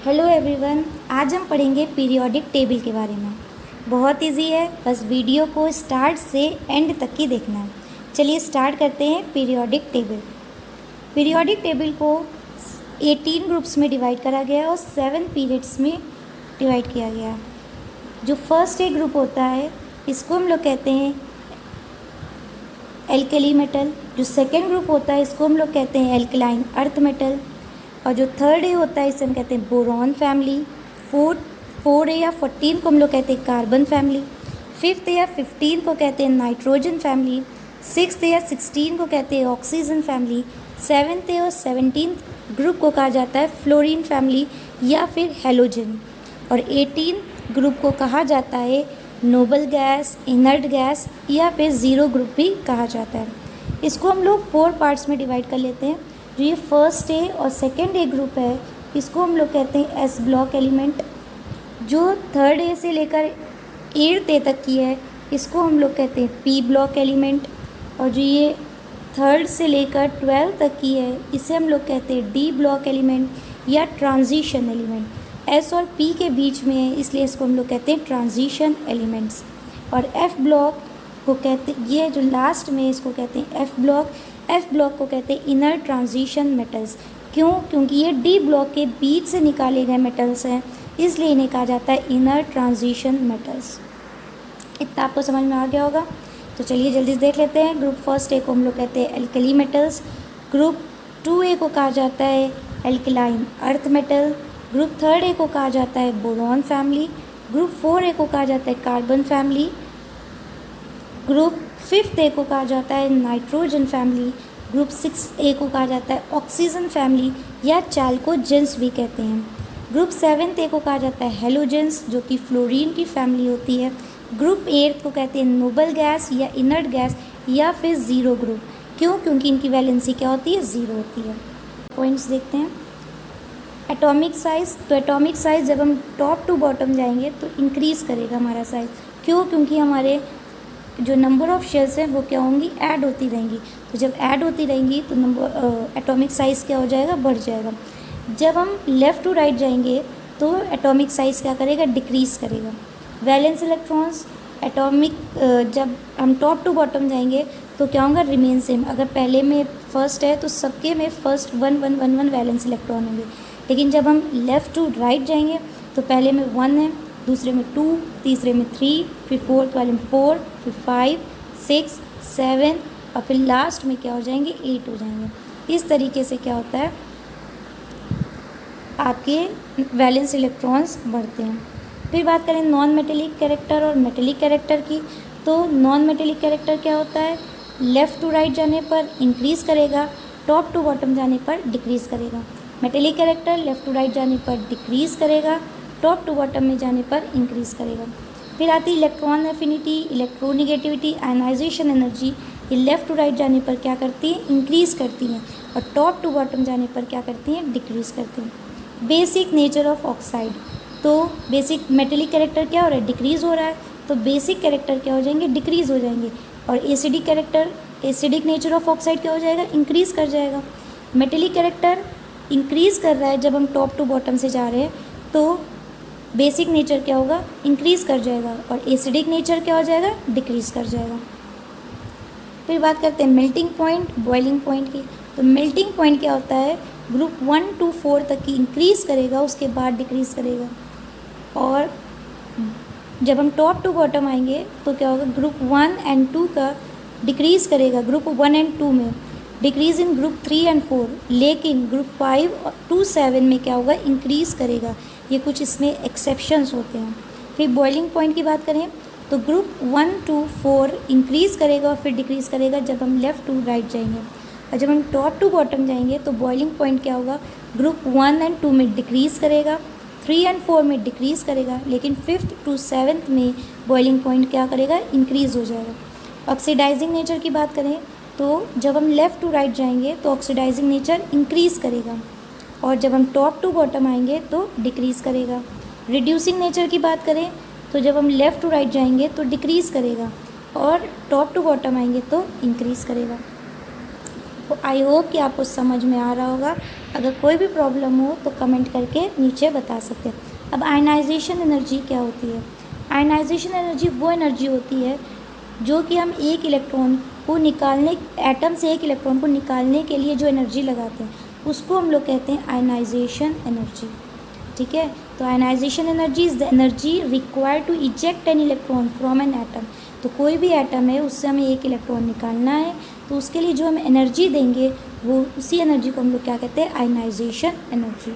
Hello everyone, आज हम पढ़ेंगे पीरियोडिक टेबल के बारे में। बहुत इजी है, बस वीडियो को स्टार्ट से एंड तक ही देखना है। चलिए स्टार्ट करते हैं पीरियोडिक टेबल। पीरियोडिक टेबल को 18 ग्रुप्स में डिवाइड करा गया है और 7 पीरियड्स में डिवाइड किया गया है। जो फर्स्ट एक ग्रुप होता है इसको हम लोग कहते हैं एल्कली मेटल। जो सेकेंड ग्रुप होता है इसको हम लोग कहते हैं एल्कलाइन अर्थ मेटल। और जो थर्ड ए होता है इसे हम कहते हैं बोरॉन फैमिली। 4 या 14 को हम लोग कहते हैं कार्बन फैमिली। 5th या 15 को कहते हैं नाइट्रोजन फैमिली। 6th या 16 को कहते हैं ऑक्सीजन फैमिली। 7th और 17th ग्रुप को कहा जाता है फ्लोरीन फैमिली या फिर हेलोजन। और 18 ग्रुप को कहा जाता है नोबल गैस, इनर्ट गैस या फिर ज़ीरो ग्रुप भी कहा जाता है। इसको हम लोग 4 पार्ट्स में डिवाइड कर लेते हैं। जो ये फर्स्ट ए और सेकेंड ए ग्रुप है इसको हम लोग कहते हैं एस ब्लॉक एलिमेंट। जो थर्ड ए से लेकर 8th ए तक की है इसको हम लोग कहते हैं पी ब्लॉक एलिमेंट। और जो ये थर्ड से लेकर 12 तक की है इसे हम लोग कहते हैं डी ब्लॉक एलिमेंट या ट्रांजिशन एलिमेंट। एस और पी के बीच में है इसलिए इसको हम लोग कहते हैं ट्रांजिशन एलिमेंट्स। और एफ ब्लॉक को कहते ये जो लास्ट में इसको कहते हैं एफ ब्लॉक। एफ ब्लॉक को कहते हैं इनर ट्रांजिशन मेटल्स। क्यों? क्योंकि ये डी ब्लॉक के बीच से निकाले गए मेटल्स हैं इसलिए इन्हें कहा जाता है इनर ट्रांजिशन मेटल्स। इतना आपको समझ में आ गया होगा। तो चलिए जल्दी से देख लेते हैं। ग्रुप फर्स्ट ए को हम लोग कहते हैं एल्कली मेटल्स। ग्रुप 2A को कहा जाता है alkaline earth metal. Group 3rd ए को कहा जाता है बोरॉन फैमिली। ग्रुप 4A को कहा जाता है कार्बन फैमिली। ग्रुप 5th ए को कहा जाता है नाइट्रोजन फैमिली। ग्रुप 6A को कहा जाता है ऑक्सीजन फैमिली या चैल्कोजेंस भी कहते हैं। ग्रुप 7th ए को कहा जाता है हेलोजेंस जो कि फ्लोरीन की फैमिली होती है। ग्रुप 8 को कहते हैं नोबल गैस या इनर्ट गैस या फिर ज़ीरो ग्रुप। क्यों? क्योंकि इनकी वैलेंसी क्या होती है? ज़ीरो होती है। पॉइंट्स देखते हैं। एटॉमिक साइज़, तो एटॉमिक साइज़ जब हम टॉप टू बॉटम जाएंगे तो इंक्रीज़ करेगा हमारा साइज़। क्यों? क्योंकि हमारे जो नंबर ऑफ़ शेल्स हैं वो क्या होंगी? ऐड होती रहेंगी। तो जब ऐड होती रहेंगी तो एटॉमिक साइज़ क्या हो जाएगा? बढ़ जाएगा। जब हम लेफ़्ट टू राइट जाएंगे तो एटॉमिक साइज़ क्या करेगा? डिक्रीज़ करेगा। वैलेंस इलेक्ट्रॉन्स एटॉमिक जब हम टॉप टू बॉटम जाएंगे तो क्या होगा? Remain same. अगर पहले में फर्स्ट है तो सबके में फर्स्ट 1 1 1 1 वैलेंस इलेक्ट्रॉन होंगे। लेकिन जब हम लेफ़्ट टू राइट जाएंगे तो पहले में 1 है, दूसरे में 2, तीसरे में 3, फिर फोर्थ वाले में 4, फिर 5, 6, 7 और फिर लास्ट में क्या हो जाएंगे? 8 हो जाएंगे। इस तरीके से क्या होता है? आपके वैलेंस इलेक्ट्रॉन्स बढ़ते हैं। फिर बात करें नॉन मेटेलिक कैरेक्टर और मेटेलिक कैरेक्टर की। तो नॉन मेटेलिक कैरेक्टर क्या होता है? लेफ़्ट टू राइट जाने पर इंक्रीज़ करेगा, टॉप टू बॉटम जाने पर डिक्रीज़ करेगा। Metallic character left to right जाने पर डिक्रीज़ करेगा, टॉप टू बॉटम में जाने पर इंक्रीज़ करेगा। फिर आती है electron affinity, electronegativity, ionization energy. ये लेफ़्ट टू राइट जाने पर क्या करती है? इंक्रीज़ करती हैं और टॉप टू बॉटम जाने पर क्या करती हैं? डिक्रीज़ करती हैं। बेसिक नेचर ऑफ ऑक्साइड, तो बेसिक मेटेलिक कैरेक्टर क्या हो रहा है? डिक्रीज़ हो रहा है, तो बेसिक कैरेक्टर क्या हो जाएंगे? डिक्रीज़ हो जाएंगे। और acidic character, acidic nature of oxide क्या हो जाएगा? इंक्रीज़ कर जाएगा। मेटेलिक कैरेक्टर इंक्रीज़ कर रहा है जब हम टॉप टू बॉटम से जा रहे हैं तो बेसिक नेचर क्या होगा? इंक्रीज़ कर जाएगा। और एसिडिक नेचर क्या हो जाएगा? डिक्रीज़ कर जाएगा। फिर बात करते हैं मेल्टिंग पॉइंट, बॉइलिंग पॉइंट की। तो मेल्टिंग पॉइंट क्या होता है? ग्रुप 1 to 4 तक की इंक्रीज़ करेगा, उसके बाद डिक्रीज़ करेगा। और जब हम टॉप टू बॉटम आएंगे तो क्या होगा? ग्रुप 1 and 2 का डिक्रीज़ करेगा ग्रुप 1 and 2 में, डिक्रीज़ इन ग्रुप 3 and 4। लेकिन ग्रुप 5 to 7 में क्या होगा? इंक्रीज़ करेगा। ये कुछ इसमें एक्सेप्शंस होते हैं। फिर बॉइलिंग पॉइंट की बात करें तो ग्रुप 1 to 4 इंक्रीज़ करेगा और फिर डिक्रीज़ करेगा जब हम लेफ़्ट टू राइट जाएंगे। और जब हम टॉप टू बॉटम जाएंगे तो बॉइलिंग पॉइंट क्या होगा? ग्रुप 1 and 2 में डिक्रीज़ करेगा, 3 and 4 में डिक्रीज़ करेगा, लेकिन 5th to 7th में बॉइलिंग पॉइंट क्या करेगा? इंक्रीज़ हो जाएगा। ऑक्सीडाइजिंग नेचर की बात करें तो जब हम लेफ़्ट टू राइट जाएंगे तो ऑक्सीडाइजिंग नेचर इंक्रीज़ करेगा और जब हम टॉप टू बॉटम आएंगे तो डिक्रीज़ करेगा। रिड्यूसिंग नेचर की बात करें तो जब हम लेफ़्ट टू राइट जाएंगे तो डिक्रीज़ करेगा और टॉप टू बॉटम आएंगे तो इंक्रीज़ करेगा। तो आई होप कि आपको समझ में आ रहा होगा। अगर कोई भी प्रॉब्लम हो तो कमेंट करके नीचे बता सकते हैं। अब आयनाइजेशन एनर्जी क्या होती है? आयनाइजेशन एनर्जी वो एनर्जी होती है जो कि हम एक इलेक्ट्रॉन को निकालने, एटम से एक इलेक्ट्रॉन को निकालने के लिए जो एनर्जी लगाते हैं उसको हम लोग कहते हैं आयनाइजेशन एनर्जी। ठीक है, तो ionization energy is the energy required to eject an electron from an atom. तो कोई भी एटम है उससे हमें एक इलेक्ट्रॉन निकालना है, तो उसके लिए जो हम एनर्जी देंगे वो उसी एनर्जी को हम लोग क्या कहते हैं? Ionization energy.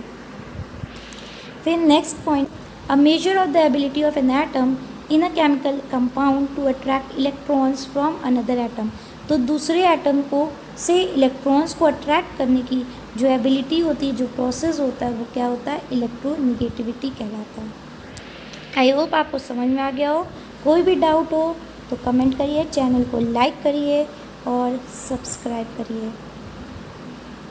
फिर next point, a measure of the ability of an atom in a chemical compound to attract electrons from another atom. तो दूसरे एटम को से इलेक्ट्रॉन्स को अट्रैक्ट करने की जो एबिलिटी होती है, जो प्रोसेस होता है, वो क्या होता है? इलेक्ट्रोनेगेटिविटी कहलाता है। आई होप आपको समझ में आ गया हो। कोई भी डाउट हो तो कमेंट करिए, चैनल को लाइक करिए और सब्सक्राइब करिए।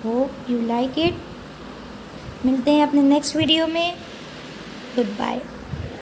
Hope you like it. मिलते हैं अपने नेक्स्ट वीडियो में। Good bye.